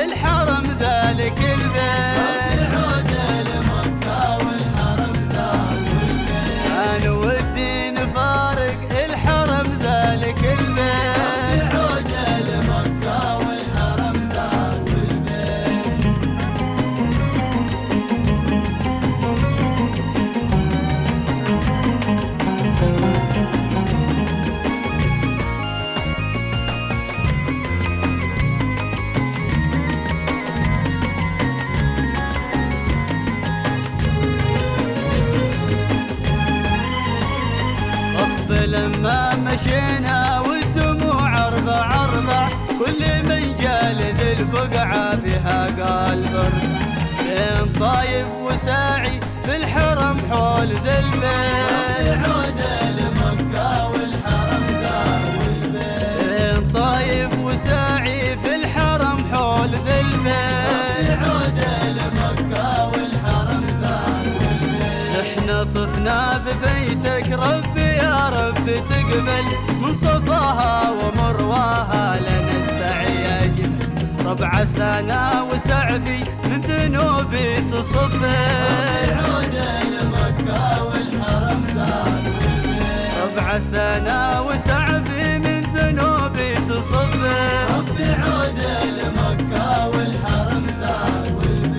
الحرم ذلك البيت. عود لمكة والحرم ذاك البيت. أنا ودي نفارق الحرم ذلك البيت. عود لمكة والحرم ذاك البيت. لما مشينا والدموع عرضة عرضة، كل من جال ذي البقعة بها قال برد. بين طايف وساعي في الحرم حول ذي البيت. عود لمكة والحرم ذاك البيت. بين طايف وساعي في الحرم حول ذي البيت. عود لمكة والحرم ذاك البيت. احنا طفنا ببيتك ربي يا رب تقبل من صفاها ومرواها لنا السعي أجل. رب عسانا وسعفي من ذنوبي تصفي. عود لمكة والحرم ذاك البيت. رب عسانا وسعفي من ذنوبي تصفي. رب عود لمكة والحرم ذاك البيت.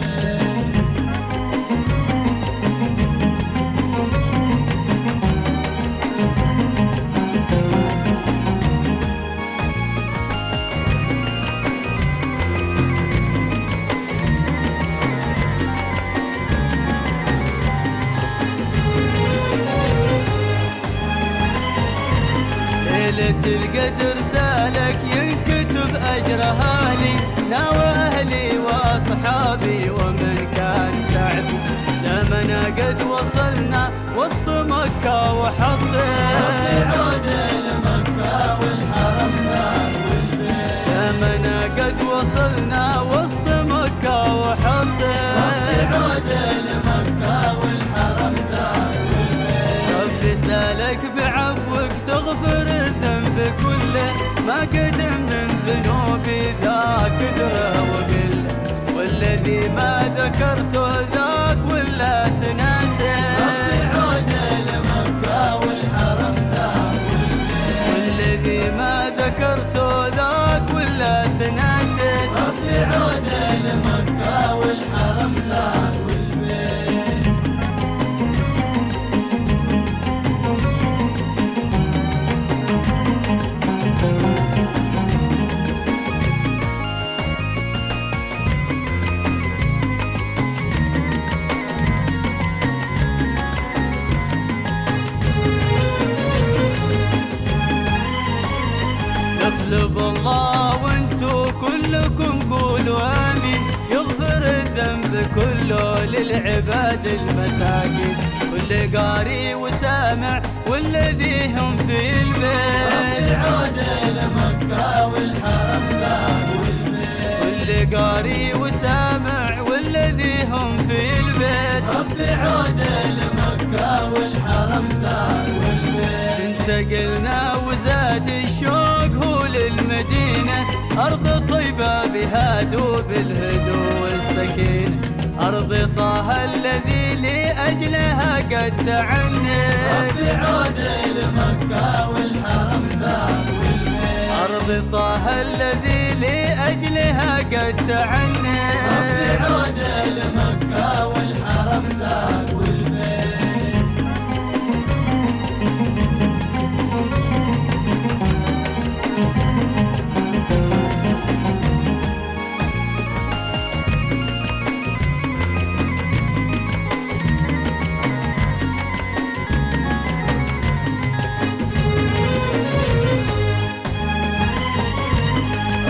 ليلة القدر سالك ينكتب أجرها لي، ناوى أهلي وأصحابي ومن كان سعدي. لمنا قد وصلنا وسط مكة وحطيت. عود لمكة والحرم ذاك البيت. لمنا قد وصلنا وسط مكة وحطيت. عود لمكة والحرم ذاك البيت. ربي سالك بعفوك تغفر الذنب كله، ما قدم من ذنوبي ذاك كثره وقله. والذي ما ذكرته ذاك ولا تناسى. عود لمكة والحرم ذاك البيت. والذي ما ذكرته ذاك ولا تناسى. عود لمكة والحرم ذاك البيت. نطلب الله وانتو كلكم قولوا امين، يغفر الذنب كله للعباد المساكين. كل قاري وسامع والذي هم في البيت. عود لمكة والحرم ذاك البيت. كل قاري وسامع والذي هم في البيت. عود لمكة والحرم ذاك البيت. انتقلنا وزاد الشوق هو للمدينة، أرض طيبة بها دوب الهدوء والسكينة. أرض طه الذي لأجلها قد تعنت. عود لمكة والحرم ذاك البيت. أرض طه الذي لأجلها قد تعنت. عود لمكة والحرم ذاك البيت.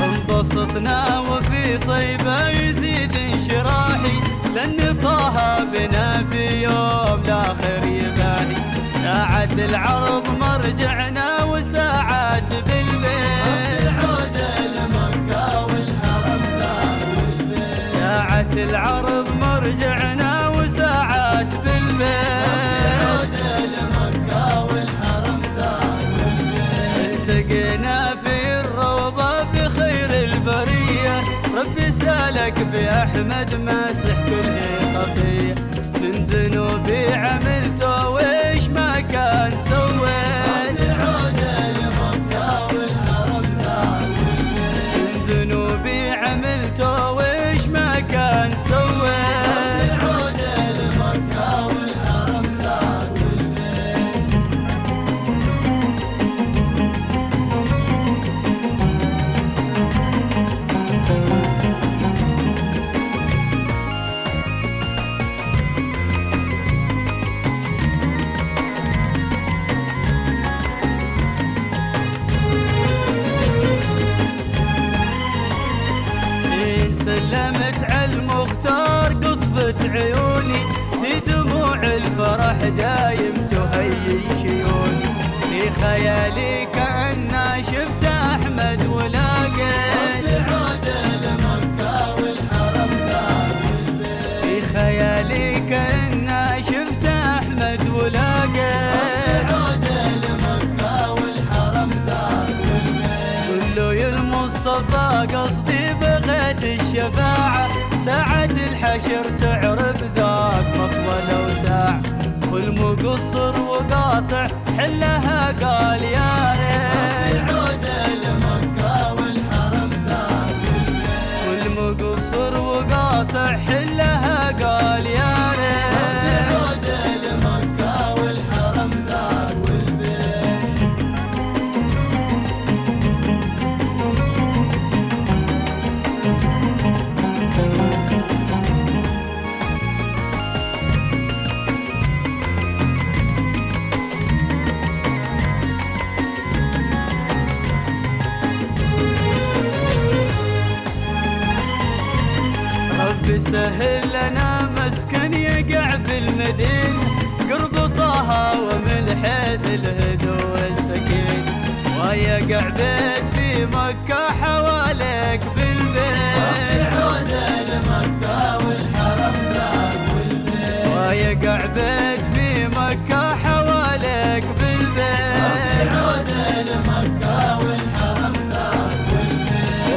انبسطنا وفي طيبة يزيد انشراحي، لأن طه بنا في يوم الآخر يباني. ساعة العرض مرجعنا وساعات بالبيت. عود لمكة والحرم ذاك البيت. ساعة العرض مرجعنا وساعات بالبيت. عود لمكة والحرم ذاك البيت. التقينا في الروضة بخير البرية، ربي وسالك بأحمد مسح كل خطية من ذنوبي عملته وإيش ما كان سويت. من ذنوبي عملته وإيش ما كان سويت. سلمت على المختار قطبة عيوني في دموع الفرح دايم تهيج شيوني. في خيالي كأني شفت أحمد ولاقيت. في خيالي كأني شفت أحمد ولاقيت. قولوا يا المصطفى قصدي بغيت الشفاعة ساعة الحشر تعرف ذاك مطول وساع. والمقصر وقاطع حلها قال يا ريت. والمقصر وقاطع حلها قال يا ريت. ربي سهل لنا مسكن يقع في المدينة قرب طه ومن حيث الهدوء والسكين. ويقع بيت في مكة حواليك بالبيت. ويقع بيت في مكة حواليك بالبيت.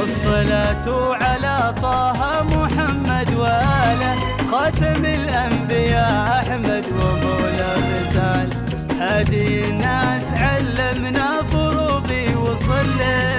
والصلاة على طه محمد وآله خاتم الأنبياء أحمد ومولى الرسال. هادي الناس علمنا فروضي وصلي.